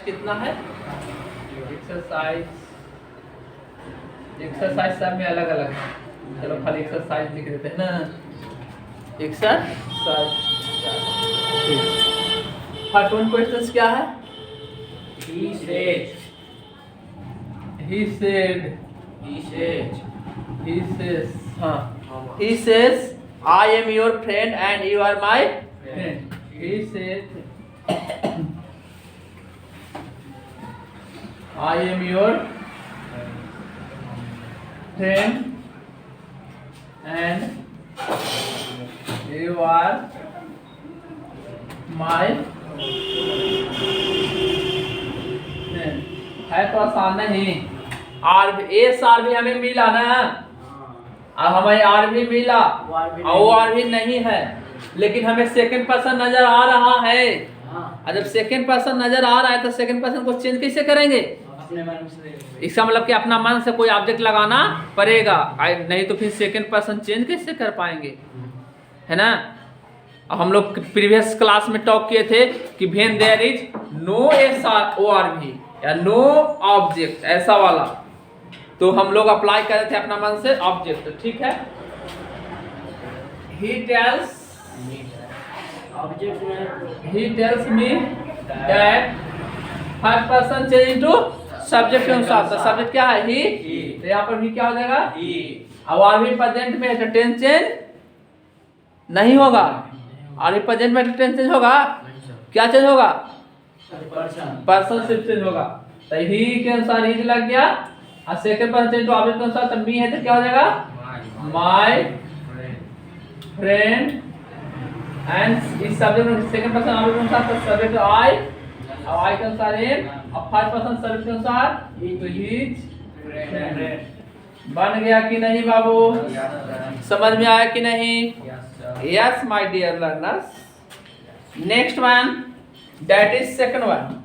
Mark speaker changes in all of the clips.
Speaker 1: कितना है? एक्सरसाइज सब में अलग अलग है। चलो खाली एक्सरसाइज लिख देते हैं ना, एक्सरसाइज। फर्स्ट वन क्वेश्चन क्या है?
Speaker 2: He said.
Speaker 1: He said.
Speaker 2: He said.
Speaker 1: He says. हाँ. He says, I am your friend and you are my friend. He said, I am your friend and you are my friend. है तो आसान नहीं। R S R भी हमें मिला ना, और हमें आर भी मिला और वो आर भी नहीं है, लेकिन हमें सेकंड पर्सन नजर आ रहा है। और जब सेकंड पर्सन नजर आ रहा है तो सेकंड पर्सन को चेंज कैसे करेंगे?
Speaker 2: अपने मन से।
Speaker 1: इसका मतलब कि अपना मन से कोई ऑब्जेक्ट लगाना पड़ेगा, नहीं तो फिर सेकंड पर्सन चेंज कैसे कर पाएंगे, है ना। अब हम लोग प्रीवियस क्लास में टॉक किए थे कि when there is no S R O R भी या नो ऑब्जेक्ट, ऐसा वाला, तो हम लोग अप्लाई कर रहे थे अपना मन से ऑब्जेक्ट, ठीक है। He tells me that first person change into subject के अनुसार, तो सब्जेक्ट क्या है? ही। तो यहाँ पर भी क्या हो जाएगा? अब आर भी प्रेजेंट में है तो टेंस चेंज नहीं होगा। आर भी प्रेजेंट में तो टेंस चेंज होगा, क्या चेंज होगा? पर्सन सिर्फ चेंज होगा। तो ही के अनुसार ही लग गया, और second person change to object के अनुसार तो मी है तो क्या हो जाएगा? माय फ्रेंड एंड इस सब्जेक्ट में सेकंड पर्सन ऑब्जेक्ट के अनुसार तो सब्जेक्ट आई, अब आई के अनुसार एम, अब फर्स्ट पर्सन सब्जेक्ट के अनुसार तो हिज फ्रेंड। बन गया कि नहीं बाबू? समझ में आया कि नहीं? Yes my dear learners. Next one, that is second one.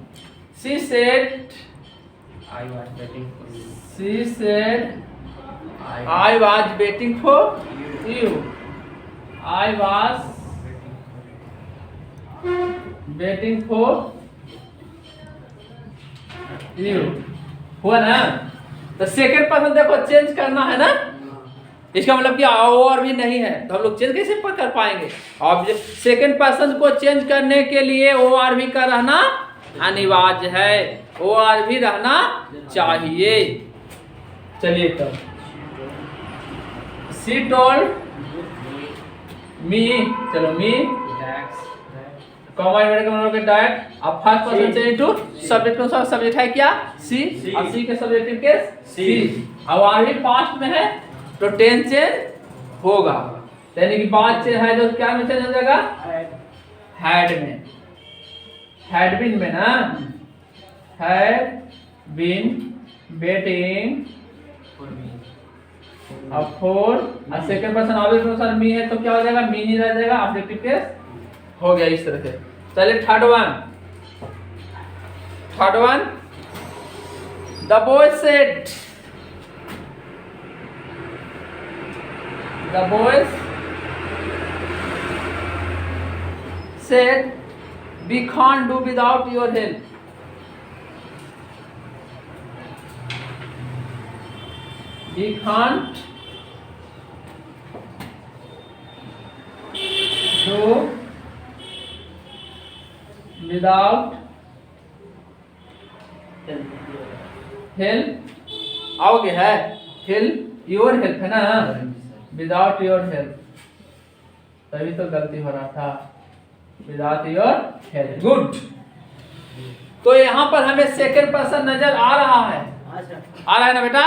Speaker 1: She said
Speaker 2: I was waiting for you.
Speaker 1: She said, I was waiting for you. I was waiting for you. हुआ ना? तो सेकंड पर्सन देखो change करना है ना, इसका मतलब कि और भी नहीं है, तो हम लोग चेंज कैसे कर पाएंगे? ऑब्जेक्ट सेकंड पर्सन को चेंज करने के लिए ओ आर भी का रहना अनिवार्य है, ओ आर भी रहना चाहिए। चलिए तब, शी टोल्ड मी, चलो मी कॉमा इन्वर्टेड डैट। अब first person change to subject के साथ, सब्जेक्ट है क्या? सी, और सी के सब्जेक्टिव केस सी। अब आर भी पास्ट में है तो टेंस चेंज होगा, यानी कि बात चेंज है तो क्या में चेंज हो जाएगा? हैड में, हैड बीन में ना, हैड बीन वेटिंग अब फोर, और सेकंड पर्सन ऑब्जेक्ट के अनुसार मी है तो क्या हो जाएगा? मी नहीं रह जाएगा, ऑब्जेक्टिव केस हो गया इस तरह से। चलिए third one, the boy said, the boys said, we can't do without your help. We can't do without help. आओगे है हेल्प, योर हेल्प है ना, विदाउट योर हेल्प, तभी तो गलती हो रहा था, विदाउट योर हेल्प। गुड। तो यहाँ पर हमें सेकंड पर्सन नजर आ रहा है, आ रहा है ना बेटा?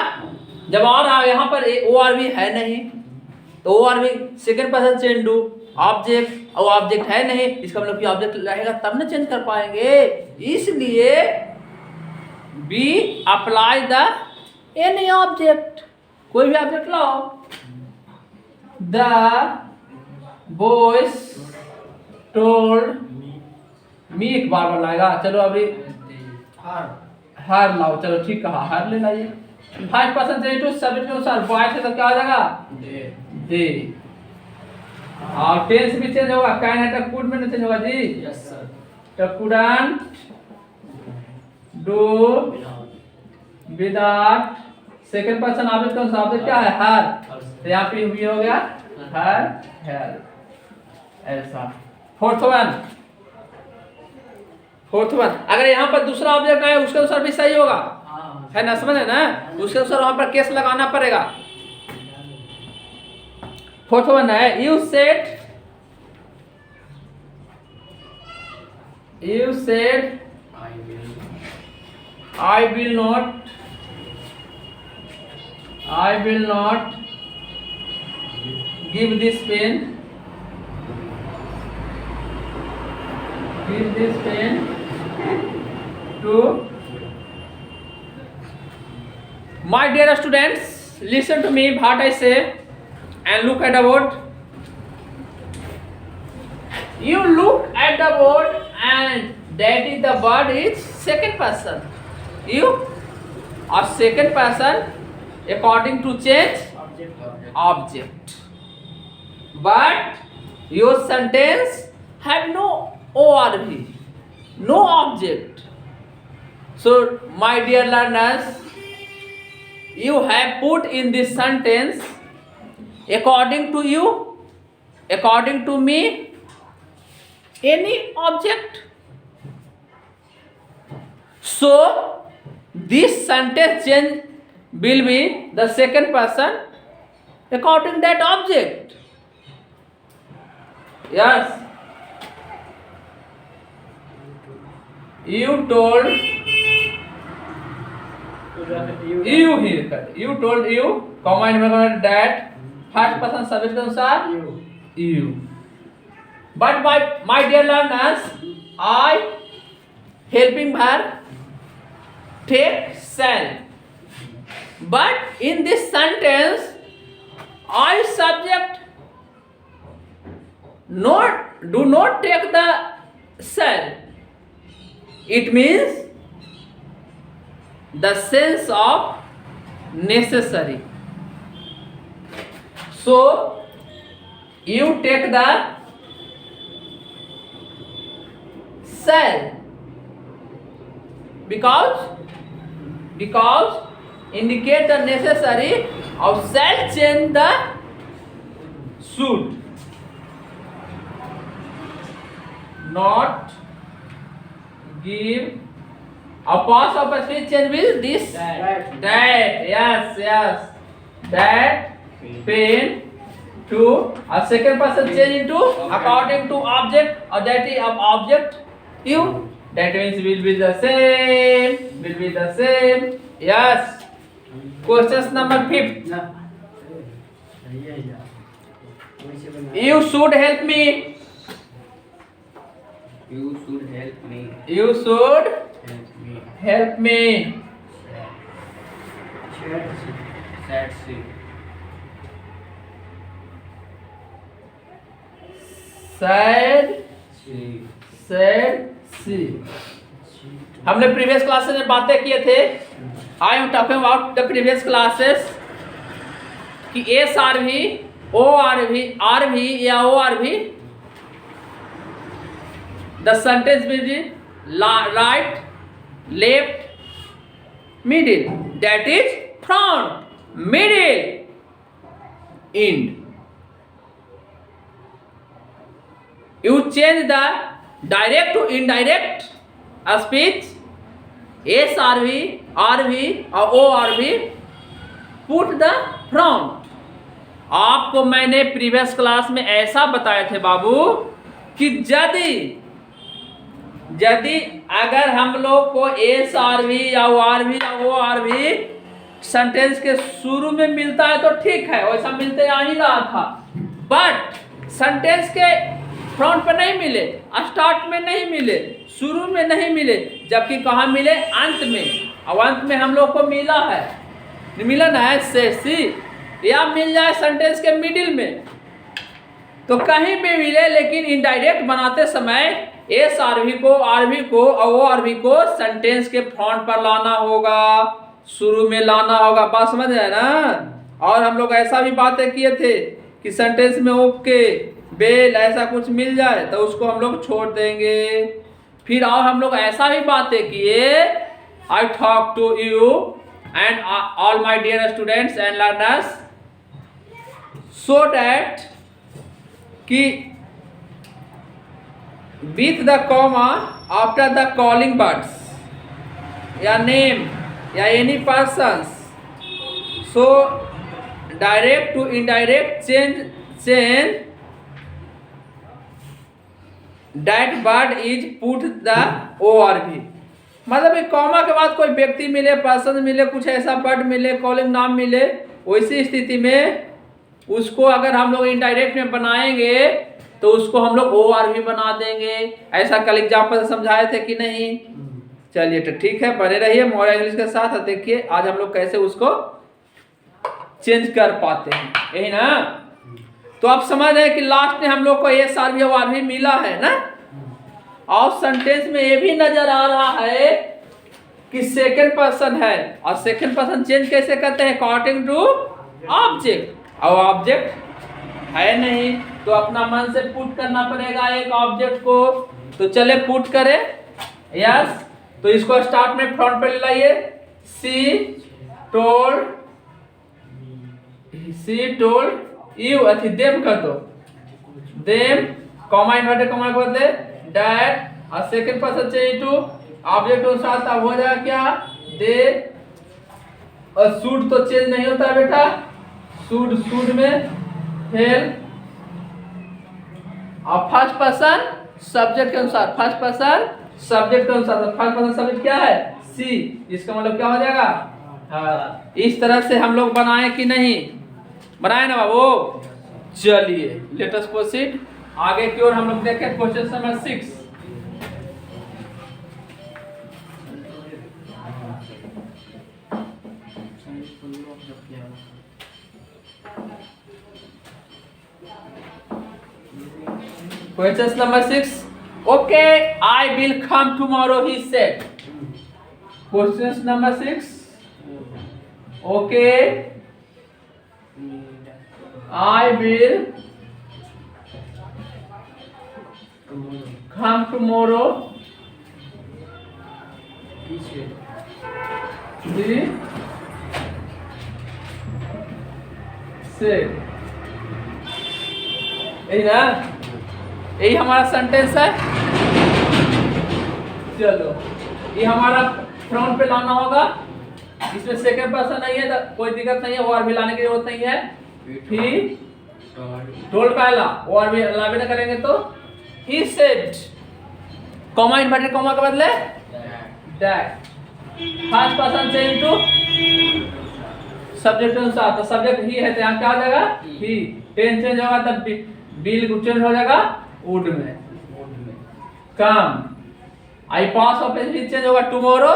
Speaker 1: जब आ रहा है यहाँ पर ओ आर भी है नहीं, तो ओ आर भी second person change to object, और ऑब्जेक्ट है नहीं, इसका मतलब कि ऑब्जेक्ट रहेगा तब ना चेंज कर पाएंगे। इसलिए be apply the any object, कोई भी ऑब्जेक्ट लाओ। द बॉयज टोल्ड मी, एक बार लाएगा, चलो अभी हर लाओ, चलो ठीक कहा, हर ले लाइए। First person change to subject के अनुसार बॉय से तो क्या हो जाएगा? दे। और टेंस भी चेंज होगा, कैन है तो कुड में चेंज होगा जी।
Speaker 2: Yes sir.
Speaker 1: तो couldn't do without second person object कौन सा ऑब्जेक्ट क्या है हर, तो यहाँ पे भी हो गया हर हेल्प, ऐसा। फोर्थ वन अगर यहाँ पर दूसरा ऑब्जेक्ट आए उसके अनुसार भी सही होगा, है ना, समझ है ना, उसके अनुसार वहां पर केस लगाना पड़ेगा। फोर्थ वन है you said I will not give this pen to my dear students. Listen to me what I say and look at the board. You look at the board and that is the word is second person. You or second person according to change object. But your sentence have no ORV, no object. So my dear learners, you have put in this sentence according to you, according to me, any object. So this sentence change will be the second person according to that object. Yes. You told you comment में that first person subject के अनुसार you. But my dear learners, I helping verb take shall. But in this sentence, I subject do not take the shall. It means the sense of necessary. So you take the shall because indicate the necessary of shall change the should. Not give a past of a speech change will this that yes that pen to a second person change into according to object or that is of object you, that means will be the same. Yes. Question number 5. You should help me.
Speaker 2: You should help me.
Speaker 1: You should help me.
Speaker 2: Sad she.
Speaker 1: Said she. हमने previous classes में बातें किए थे. I am talking about the previous classes कि S R भी ओ R भी या O R भी the sentence will be right left middle, that is front middle and. You change the direct to indirect speech, SRV, RV और ORV, put the front. आपको मैंने previous class में ऐसा बताए थे बाबू कि यदि अगर हम लोग को SRV या ORV या ORV सेंटेंस के शुरू में मिलता है तो ठीक है, वैसा मिलते आ ही रहा था. बट सेंटेंस के फ्रंट पे नहीं मिले, स्टार्ट में नहीं मिले, शुरू में नहीं मिले, जबकि कहाँ मिले? अंत में. अब अंत में हम लोग को मिला ना है सी, या मिल जाए सेंटेंस के मिडिल में, तो कहीं भी मिले. लेकिन इनडायरेक्ट बनाते समय एस आरवी को, आरवी को और ओ आरवी को सेंटेंस के फ्रंट पर लाना होगा, शुरू में लाना होगा. बात समझ आए ना. और हम लोग ऐसा भी बातें किए थे कि सेंटेंस में ओके बेल ऐसा कुछ मिल जाए तो उसको हम लोग छोड़ देंगे. फिर और हम लोग ऐसा भी बातें किए I talk to you and all my dear students and learners so that कि with the comma after the calling words या name या any persons, so direct to indirect change that word is put the ORV। मतलब एक comma के बाद कोई व्यक्ति मिले, पर्सन मिले, कुछ ऐसा वर्ड मिले, कॉलिंग नाम मिले, वैसी स्थिति में उसको अगर हम लोग इनडायरेक्ट में बनाएंगे तो उसको हम लोग ORV बना देंगे। ऐसा कल एग्जाम्पल समझाए थे कि नहीं? चलिए तो ठीक है, बने रहिए मोर इंग्लिश के साथ। देखिए आज हम लोग कैसे उसको चेंज कर पाते हैं, यही ना। तो आप समझ रहे हैं कि लास्ट में हम लोग को SRV ORV मिला है ना। और सेंटेंस में ये भी नजर आ रहा है कि सेकंड पर्सन है, और सेकंड पर्सन चेंज कैसे करते हैं? According to object. और ऑब्जेक्ट है नहीं तो अपना मन से पुट करना पड़ेगा एक ऑब्जेक्ट को। तो चले पुट करें। यस, तो इसको स्टार्ट में फ्रंट पे ले लाइए। सी टोल्ड यू, अथी देम कर दो, देम कॉमा इन्वर्टेड कॉमा के बदले डैट, और second person change to object के साथ अब हो जाएगा क्या? दे। और शुड तो चेंज नहीं होता बेटा, शुड में हेल्प। और फर्स्ट पर्सन सब्जेक्ट के अनुसार, फर्स्ट पर्सन सब्जेक्ट के अनुसार, फर्स्ट पर्सन सब्जेक्ट क्या है? सी। इसका मतलब क्या हो जाएगा? हाँ, इस तरह से हम लोग बनाए कि नहीं बनाए ना बाबू? चलिए लेट अस प्रोसीड आगे की ओर। हम लोग देखें question number 6। Question number 6. Okay, I will come tomorrow, he said. Question number 6. Okay, I will come tomorrow. He said. यही ना, यही हमारा सेंटेंस है। चलो ये हमारा फ्रंट पे लाना होगा। इसमें सेकंड पर्सन नहीं है तो कोई दिक्कत नहीं है, और भी लाने की जरूरत नहीं है। ही टोल्ड पहला, और भी लावे ना करेंगे तो he said, comma inverted comma के बदले that. First person change to subject के अनुसार, तो सब्जेक्ट ही है तो यहाँ क्या हो जाएगा? ही। टेंस चेंज होगा तब बिल चेंज हो जाएगा वुड में। कम आई पास ऑफ चेंज होगा टुमारो,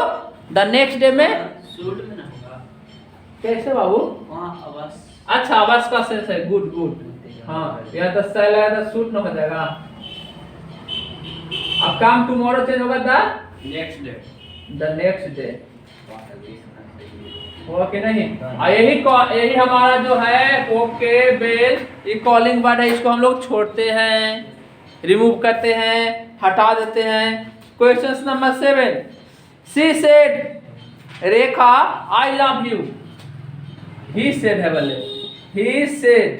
Speaker 1: द नेक्स्ट डे में
Speaker 2: शुड में ना होगा।
Speaker 1: कैसे बाबू?
Speaker 2: वहाँ अवश्य।
Speaker 1: अच्छा अवश्य का सेंस है, गुड गुड। हाँ यह तो सही लगा था, सूट न हो जाएगा। अब काम टुमारो चेंज होगा
Speaker 2: next day,
Speaker 1: the next day. Okay नहीं, यही हमारा जो है ओके बेल, ये कॉलिंग वर्ड है, इसको हम लोग छोड़ते हैं, रिमूव करते हैं, हटा देते हैं। Question number 7। She said Rekha I love you. He said है बोले, ही said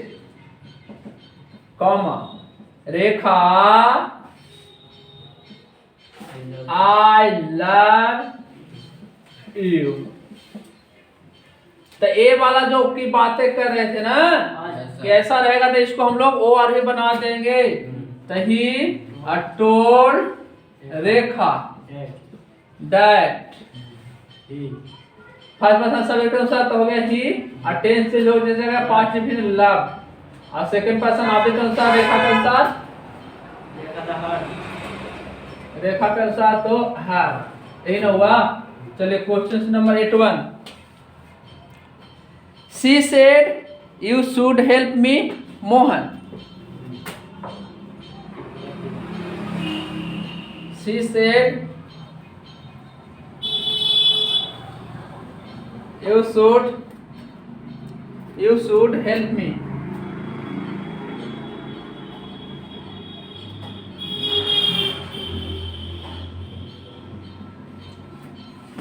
Speaker 1: comma Rekha I love you. तो ए वाला जो की बातें कर रहे थे ना कि ऐसा रहेगा तो इसको हम लोग ओ आर भी बना देंगे। तो he told Rekha that, first person subject के अनुसार तो हो गया ही, और टेंस से जो जगह पास्ट फिर लव, और सेकंड पर्सन ऑब्जेक्ट के अनुसार रेखा के अनुसार, रेखा के अनुसार तो हर, यही ना हुआ। चलिए question number 81। She said, "You should help me, Mohan." She said, "You should help me."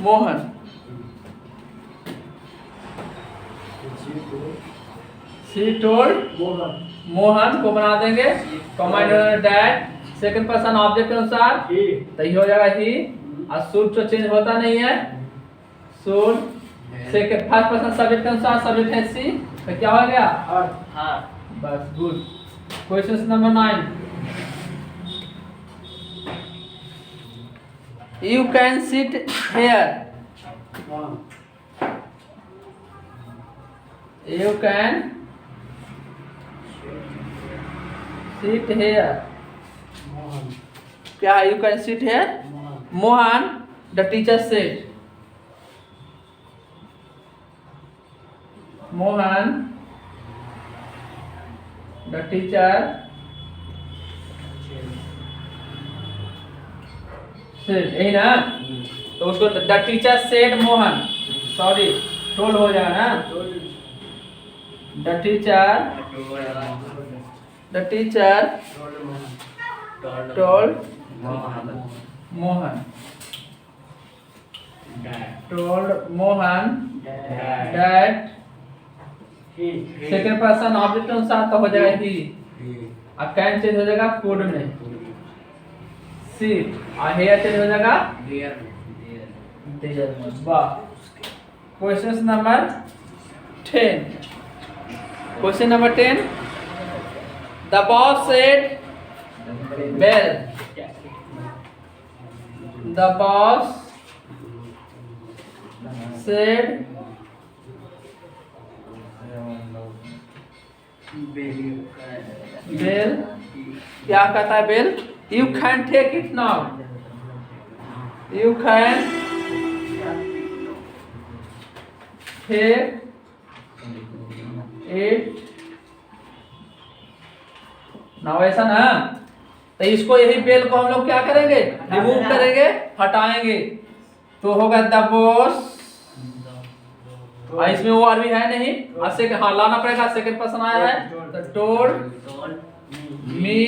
Speaker 1: Mohan she told Mohan को बना देंगे commander dad second person object के अनुसार तो ये हो जाएगा ही और शुड तो चेंज होता नहीं है should second first person subject के अनुसार सब्जेक्ट है सी तो क्या हो गया
Speaker 2: हाँ
Speaker 1: बस good question number 9 you can sit here you can sit here क्या you can sit here Mohan the teacher said Mohan the teacher said यही ना तो उसको the teacher said Mohan sorry told हो जाएगा ना the teacher told Mohan that second person object अनुसार तो हो जाएगा ही अब कैन चेंज हो जाएगा कोड में सीट और हेयर चेंज हो जाएगा देयर में वाह question number 10 question number 10 the boss said bell the boss said bell क्या कहता है bell you can take it now you can take it now ऐसा ना तो इसको यही बेल को हम लोग क्या करेंगे रिमूव करेंगे हटाएंगे तो होगा द बॉस इसमें वो आर भी है नहीं ऐसे हाँ लाना पड़ेगा सेकंड पर्सन आया है तो told me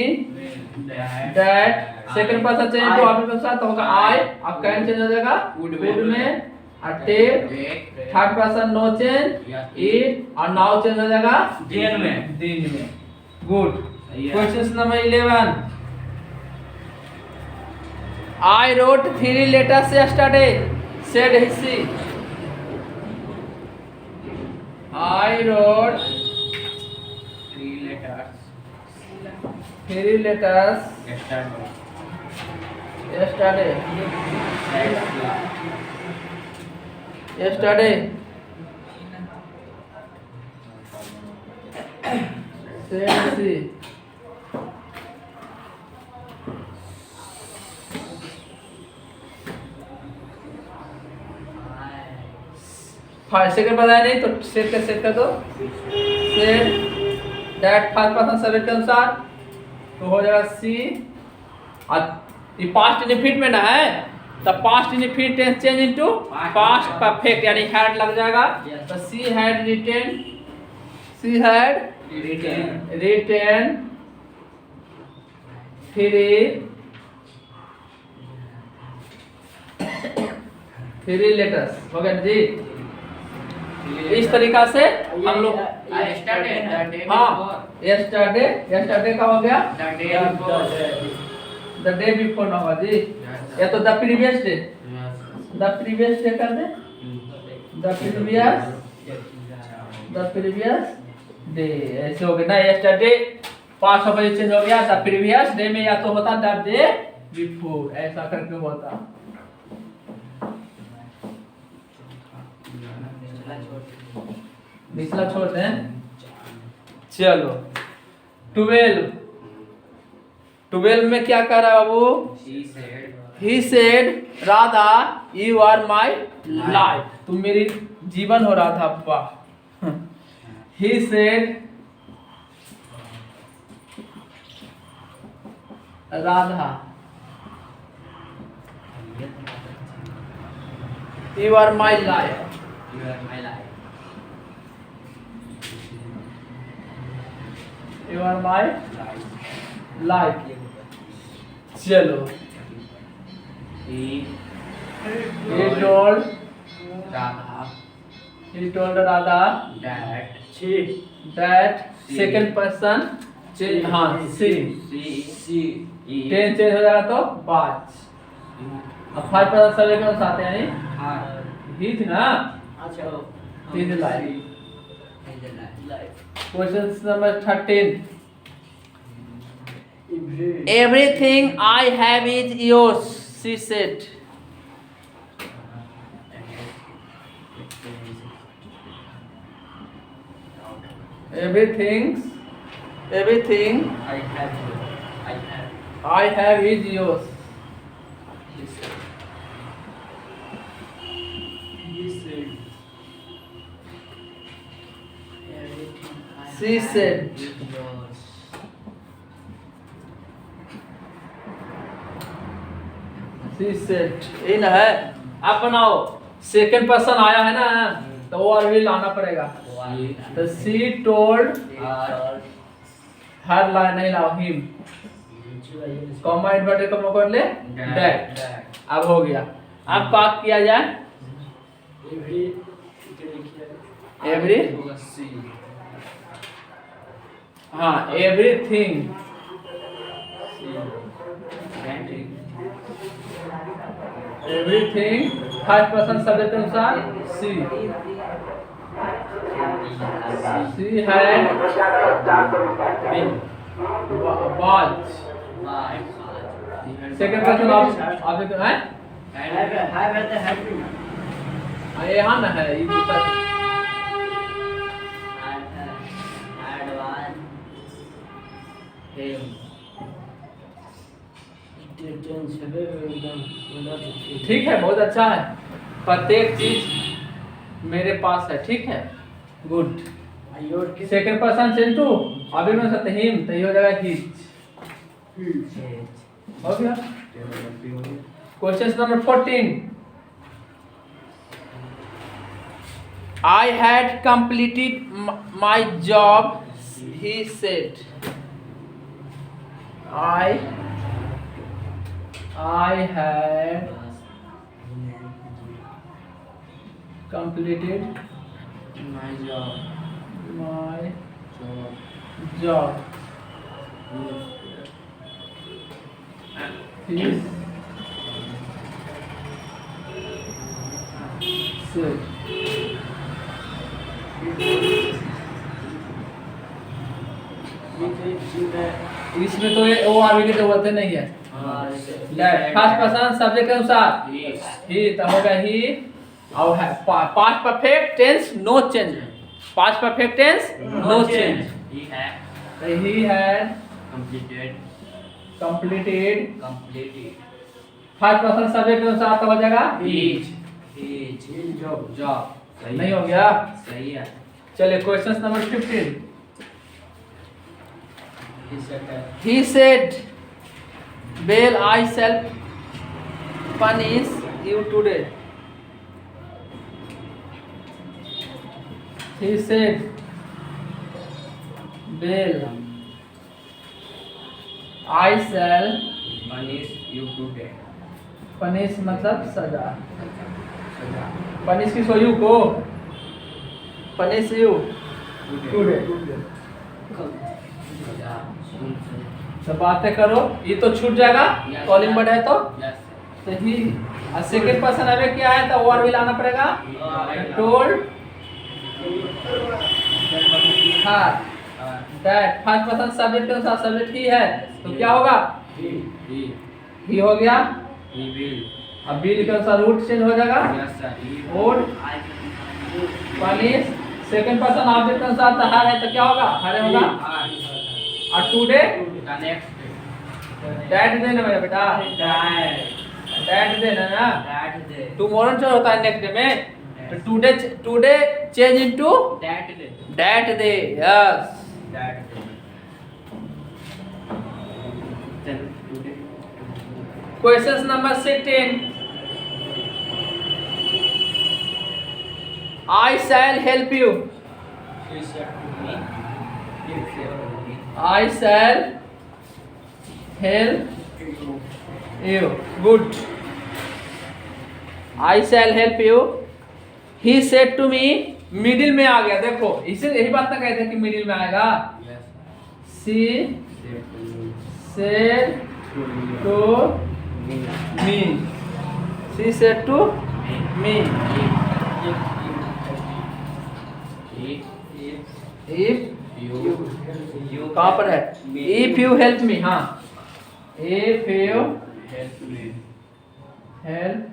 Speaker 1: that second person change to object के साथ तो होगा आई अब कैन चेंज हो जाएगा वुड में और take third person no change it और नाउ चेंज हो जाएगा दिन में good question number 11 I wrote 3 letters yesterday said he I wrote 3 letters yesterday. See. Second बताया नहीं तो सेट कर दो set that first person subject के अनुसार तो हो जाएगा सी और ये पास्ट इंडेफिनिट में ना है तो past indefinite tense change into past perfect यानी हैड लग जाएगा तो she had written three letters हो गया जी इस तरीका से हम लोग यस्टरडे का हो गया द डे बिफोर ना होगा जी या तो द प्रीवियस डे कर दे द प्रीवियस डे ऐसे हो गया ना यस्टरडे पास्ट ऑफ चेंज हो गया द प्रीवियस डे में या तो होता द डे बिफोर ऐसा करके होता निचला छोड़ दें चलो 12 में क्या कह रहा है बाबू he said Radha you are my life तुम मेरी जीवन हो राधा वाह he said Radha you are my life You are my life. चलो He told
Speaker 2: Radha
Speaker 1: Radha
Speaker 2: that
Speaker 1: that second person change हाँ she
Speaker 2: she is
Speaker 1: ten change हो जाएगा तो पाँच अब फाइव पर्सन सभी के अनुसार यानी
Speaker 2: her
Speaker 1: ही थी ना
Speaker 2: अच्छा
Speaker 1: His life.
Speaker 2: his life
Speaker 1: question number 13 Everything I have is yours she said everything
Speaker 2: I have
Speaker 1: I have is yours
Speaker 2: he said everything I
Speaker 1: She
Speaker 2: have
Speaker 1: said.
Speaker 2: is yours.
Speaker 1: she said इन है आप बनाओ second person आया है ना तो वो और भी लाना पड़ेगा तो she told हर ला नहीं लाओ him कॉमा इन्वर्टेड कॉमा कर ले that अब हो गया अब बात किया जाए every हाँ everything everything first person subject के अनुसार she had was second person आप तो है ये हाँ ना है ये दूसरा ठीक है बहुत अच्छा है प्रत्येक चीज मेरे पास है ठीक है good second person change to अभी मैं सकते हिम तो ये हो जाएगा ही हो गया question number 14 I had completed my job he said I had completed
Speaker 2: my job
Speaker 1: my job he said इसमें तो ये ओ आगे की जरूरत नहीं है फर्स्ट पर्सन सब्जेक्ट के अनुसार ही तो होगा ही और है past perfect tense no change past perfect tense no change he had completed first person subject के अनुसार तो हो जाएगा
Speaker 2: job
Speaker 1: नहीं हो गया
Speaker 2: सही है
Speaker 1: चलिए question number 15
Speaker 2: he said that
Speaker 1: He said, well, I shall punish you today. He said, well, I shall
Speaker 2: punish you today
Speaker 1: punish मतलब सजा
Speaker 2: सजा
Speaker 1: punish किसको you को punish you today तो बातें करो ये तो छूट जाएगा कॉलिंग वर्ड है तो ही सेकंड पर्सन हमें क्या है तो और भी लाना पड़ेगा टोल्ड हाँ दैट फर्स्ट पर्सन सब्जेक्ट के अनुसार सब्जेक्ट ही है तो क्या होगा ही हो गया अब बिल के अनुसार रूट चेंज हो जाएगा would punish second person object के अनुसार तो हर है तो क्या होगा हर होगा और टुडे दैट देना मेरा बेटा दैट देना ना टुमारो जो होता है नेक्स्ट डे में तो today change into that day yes question number 16 I shall help you I shall help you good I shall help you. He said to me, middle में आ गया, देखो इसे यही बात ना कहते हैं कि मिडिल में आएगा।
Speaker 2: Yes.
Speaker 1: She said to me, she said to me, if
Speaker 2: You
Speaker 1: कहाँ पर है, इफ यू हेल्प मी, हाँ if you
Speaker 2: help me.
Speaker 1: Help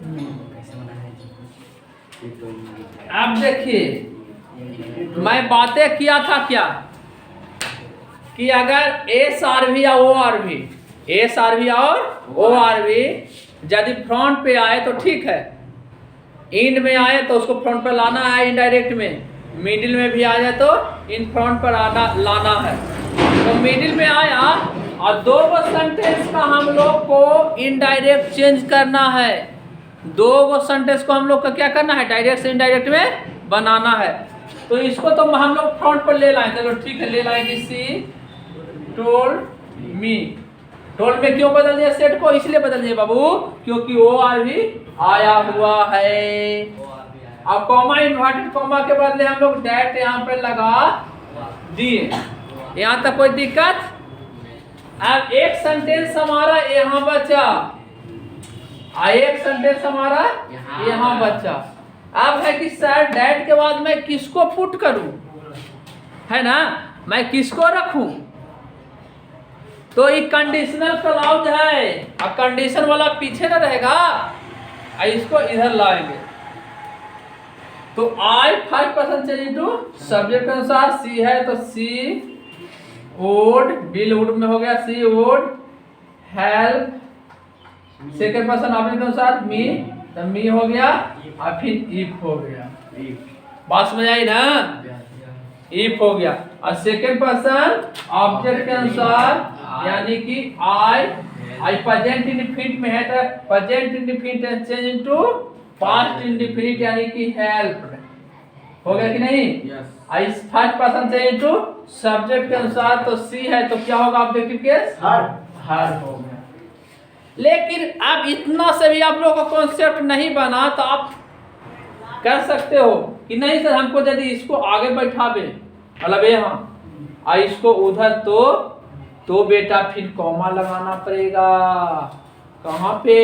Speaker 1: me.
Speaker 2: कैसे बनाना है जी?
Speaker 1: अब देखिए मैं बातें किया था क्या कि अगर एस आर वी या O R V, S R V और ओ आर वी यदि फ्रंट पे आए तो ठीक है, इंड में आए तो उसको फ्रंट पर लाना है इनडायरेक्ट में, मिडिल में भी आ जाए तो इन फ्रंट पर आना लाना है। तो मिडिल में आया और दो गो सेंटेंस का हम लोग को इनडायरेक्ट चेंज करना है, दो गो सेंटेंस को हम लोग का क्या करना है, डायरेक्ट से इनडायरेक्ट में बनाना है। तो इसको तो हम लोग फ्रंट पर ले लाए, चलो ठीक है ले लाएंगे। सी टोल्ड मी, टोल्ड में क्यों बदल दिया सेट को, इसलिए बदल दिया बाबू क्योंकि ओ आर भी आया हुआ है। अब कॉमा इन्वर्टेड कॉमा के बदले हम लोग डैट यहाँ पे लगा दिए, यहाँ तक कोई दिक्कत। अब एक सेंटेंस हमारा यहाँ बचा, एक सेंटेंस हमारा यहाँ बचा। अब है कि सर डैट के बाद मैं किसको पुट करूं, है ना, मैं किसको रखूं, तो ये कंडीशनल क्लॉज है, अब कंडीशन वाला पीछे ना रहेगा, इसको इधर लाएंगे। तो I first person change to subject के अनुसार, सी है तो सी वुड, विल वुड में हो गया she would help, second person object के अनुसार मी, तो मी हो गया और फिर इफ हो गया। बात समझ आई ना, इफ हो गया। और सेकंड पर्सन ऑब्जेक्ट के अनुसार यानी कि आई प्रेजेंट इंडेफिनिट में है तो present indefinite change into past indefinite यानी कि हेल्प्ड, हो गया कि नहीं।
Speaker 2: Yes.
Speaker 1: इस first person change into subject के अनुसार तो सी है तो क्या होगा ऑब्जेक्टिव केस, हर हो गया। लेकिन अब इतना से भी आप लोगों का कॉन्सेप्ट नहीं बना तो आप कर सकते हो कि नहीं सर हमको यदि इसको आगे बैठावे मतलब यहाँ इसको उधर तो बेटा फिर कॉमा लगाना पड़ेगा। कहाँ पे,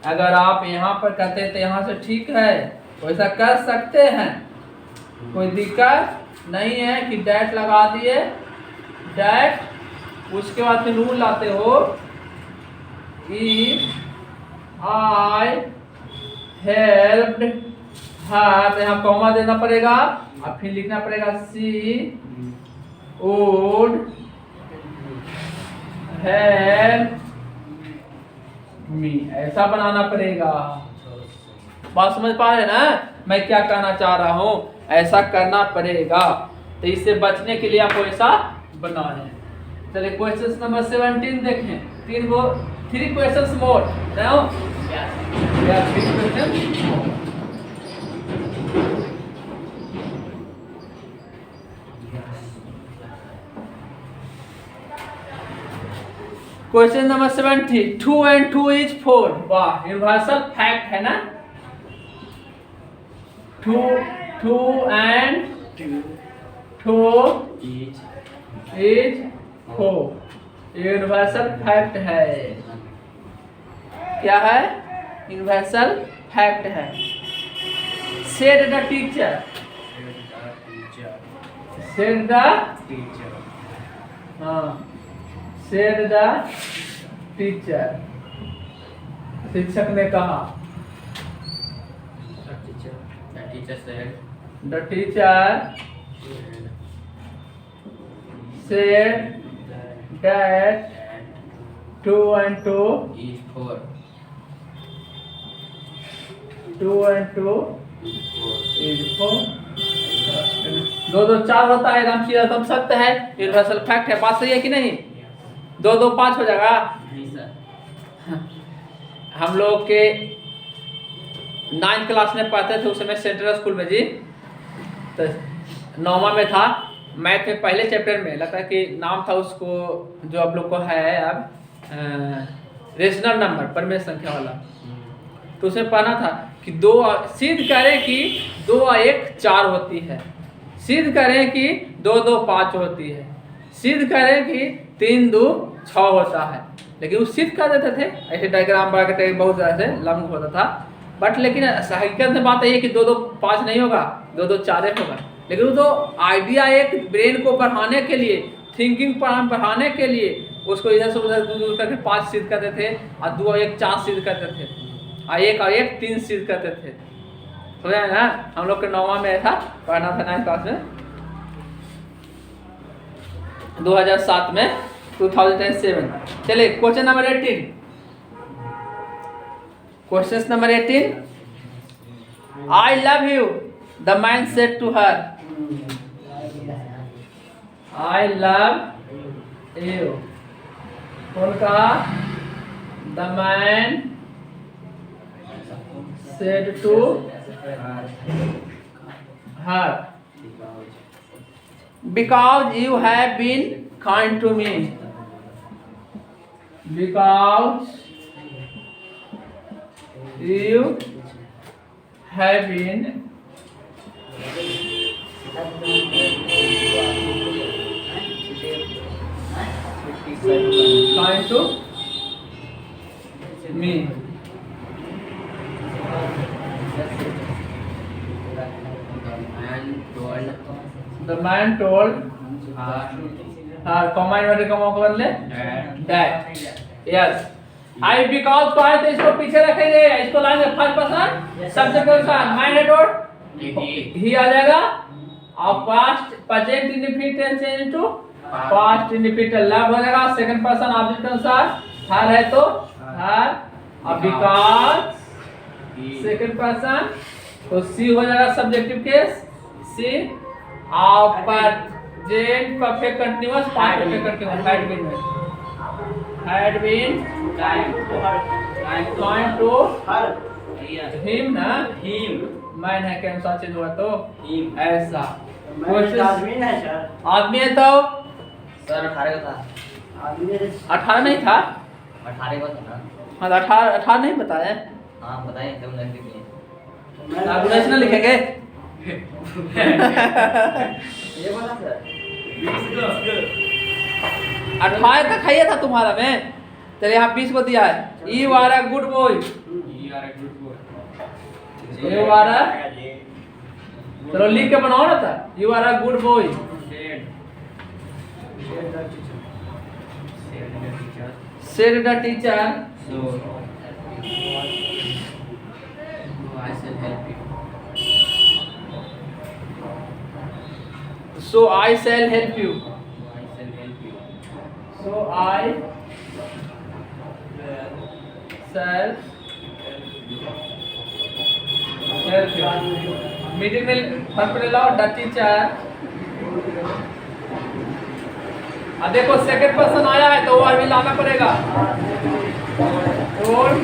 Speaker 1: अगर आप यहाँ पर करते तो यहाँ से ठीक है, वैसा कर सकते हैं, कोई दिक्कत नहीं है कि डैट लगा दिए, डैट उसके बाद फिर रूल लाते हो इफ आई हेल्प्ड हर, तो यहाँ कॉमा देना पड़ेगा और फिर लिखना पड़ेगा सी वुड हेल्प मी, ऐसा बनाना पड़ेगा। बात समझ पा रहे ना मैं क्या कहना चाह रहा हूँ, ऐसा करना पड़ेगा। तो इससे बचने के लिए आपको ऐसा बनाना है। चलिए क्वेश्चन नंबर 17 देखें, 3 questions more now, question number 70, 2 and 2 is 4। वाह यूनिवर्सल फैक्ट है ना, 2 and 2 is 4 यूनिवर्सल फैक्ट है। क्या है, यूनिवर्सल फैक्ट है। Said the teacher, said the हाँ सेड द टीचर, शिक्षक ने कहा,
Speaker 2: The teacher said
Speaker 1: the teacher said that 2 and 2
Speaker 2: is 4.
Speaker 1: 2 and 2 is 4। 2 2 4 होता है, राम सीधा तुम सत्य है, यूनिवर्सल फैक्ट है। बात सही है कि नहीं, 2 2 5 हो जाएगा।
Speaker 2: नहीं सर,
Speaker 1: हम लोग के 9th क्लास में पढ़ते थे उस समय सेंट्रल स्कूल में जी, तो 9वां में था, मैथ में पहले चैप्टर में लगता है कि नाम था उसको जो आप लोग को है अब रेशनल नंबर, परिमेय संख्या वाला, तो उसे पढ़ना था कि दो सिद्ध करें कि 2 और 1 4 होती है, सिद्ध करें कि 2 2 5 होती है, सिद्ध करें कि 3 2 6 होता है। लेकिन वो सिद्ध कर देते थे, ऐसे डायग्राम बना के बहुत ऐसे लंब होता था। बट लेकिन हकीकत में बात यही है कि 2 2 5 नहीं होगा, 2 2 4 होगा। लेकिन वो तो आइडिया एक ब्रेन को बढ़ाने के लिए, थिंकिंग बढ़ाने के लिए उसको इधर से उधर दूर करके 5 सिद्ध करते थे और 2 और 1 4 सिद्ध करते थे और 1 और 1 3 सिद्ध करते थे। हो जाए ना, हम लोग के 9वां में ऐसा पढ़ना था 9th क्लास में 2007 में 2007। चलिए question number 18, question number 18, I love you the man said to her, I love you कौन कहा? The man said to her because you have been kind to me, because you have been kind to me. The man told command वाले का मौका बदले that, yes. I because को है तो इसको पीछे रखेंगे, इसको लाएंगे फर्स्ट पर्सन सब्जेक्ट के अनुसार, माइंड है डॉट ही आ जाएगा और past present indefinite change into past indefinite love हो जाएगा। सेकंड पर्सन ऑब्जेक्ट के अनुसार हर है तो हर, और बिकॉज सेकंड पर्सन तो सी हो जाएगा सब्जेक्टिव केस सी, और present perfect continuous past perfect continuous had been kind to him ना,
Speaker 2: him
Speaker 1: मैन है क्या अनुसार चेंज हुआ तो
Speaker 2: him
Speaker 1: ऐसा।
Speaker 3: आदमी है सर,
Speaker 1: आदमी है तो
Speaker 2: सर 18 का था,
Speaker 3: आदमी
Speaker 1: 18 नहीं था,
Speaker 2: 18 का था ना।
Speaker 1: हाँ 18 नहीं बताया,
Speaker 2: हाँ बताएं एकदम नजदीक में
Speaker 1: आप नेशनल लिखेंगे
Speaker 2: ये बोला सर
Speaker 1: 18 तक है था तुम्हारा में, चलिए यहाँ 20 को दिया है। You are a good boy,
Speaker 2: you are a good boy,
Speaker 1: you are a, चलो लिख के बनाओ ना था, you are a good boy, said the teacher,
Speaker 2: so I shall help you,
Speaker 1: so I shall help you, meeting में फर्क ले लाओ द टीचर। अब देखो सेकंड पर्सन आया है तो वो अभी लाना पड़ेगा, told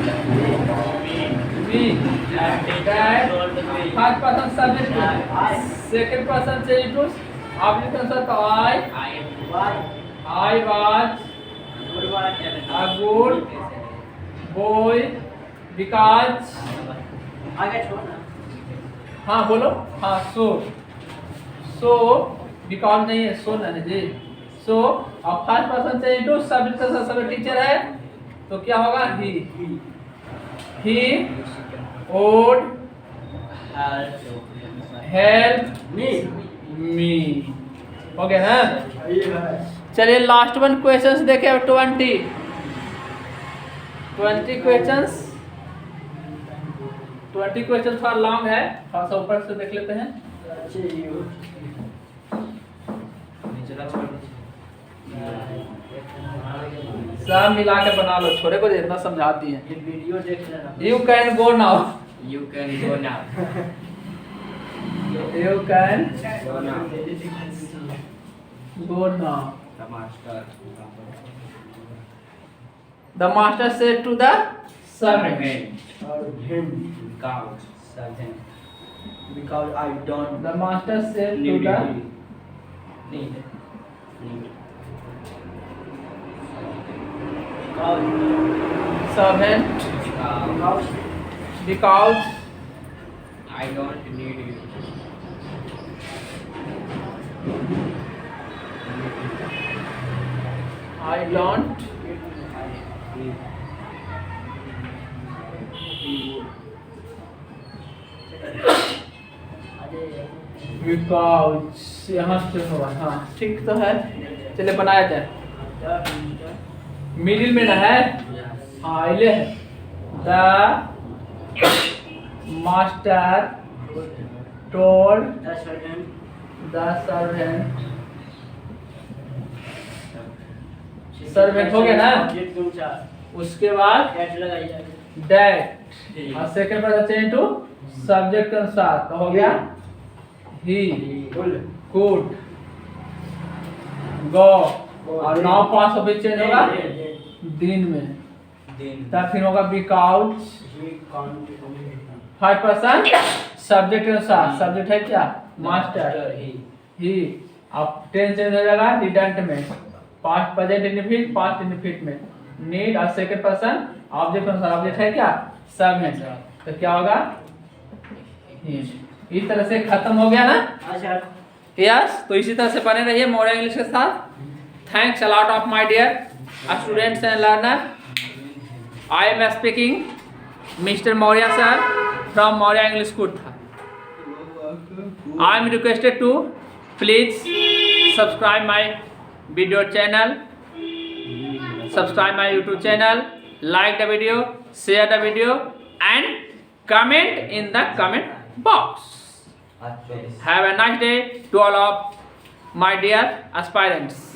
Speaker 1: me that first person subject, second person change to object answer तो I was a good boy because,
Speaker 3: आगे छोड़ना,
Speaker 1: हाँ बोलो, हाँ so बिकॉज नहीं है, सो नहीं जी, सो अब फर्स्ट पर्सन से इनटू सब्जेक्ट का सब टीचर है तो क्या होगा ही वुड हेल्प मी, हो गया ना। चलिए लास्ट वन क्वेश्चंस देखे, अब 20 क्वेश्चंस, 20 क्वेश्चन थोड़ा लॉन्ग है, थोड़ा सा ऊपर से देख लेते हैं। सब मिला के बना लो, छोरे को जितना समझा दिए।
Speaker 3: ये वीडियो देख लेना।
Speaker 1: You can go now,
Speaker 2: you can go now,
Speaker 1: you can
Speaker 2: go now,
Speaker 1: go now.
Speaker 2: the master,
Speaker 1: the master said to the servant,
Speaker 3: और him
Speaker 2: count, sergeant,
Speaker 3: because I don't
Speaker 1: the master said to the
Speaker 2: need,
Speaker 1: servant,
Speaker 3: because
Speaker 1: because
Speaker 2: I don't need you.
Speaker 1: I don't because यहाँ से होगा। हाँ ठीक तो है, चलिए बनाया जाए। मिडिल में ना है, हाँ इले है। The master told the servant, servant हो गया ना। उसके बाद डेट और सेकंड पर चेंज टू सब्जेक्ट के अनुसार तो हो गया ही कुड गो, और नाउ पास ऑफ चेंज होगा दिन में, तब फिर होगा बिकॉज 5% सब्जेक्ट के अनुसार। सब्जेक्ट है क्या? मास्टर ही। अब टेंस चेंज हो जाएगा डिडंट में, past present indefinite, past indefinite में नीड, और सेकंड पर्सन ऑब्जेक्ट के अनुसार। ऑब्जेक्ट है क्या? सर्वेंट। तो क्या होगा? इस तरह से खत्म हो गया ना। यस, तो इसी तरह से बने रहिए मौर्य इंग्लिश के साथ। Thanks a lot of my dear students and learner. I am speaking mister Maurya sir from Maurya English school. I am requested to please subscribe my video channel, subscribe my YouTube channel, like the video, share the video and comment in the comment box. Have a nice day to all of my dear aspirants.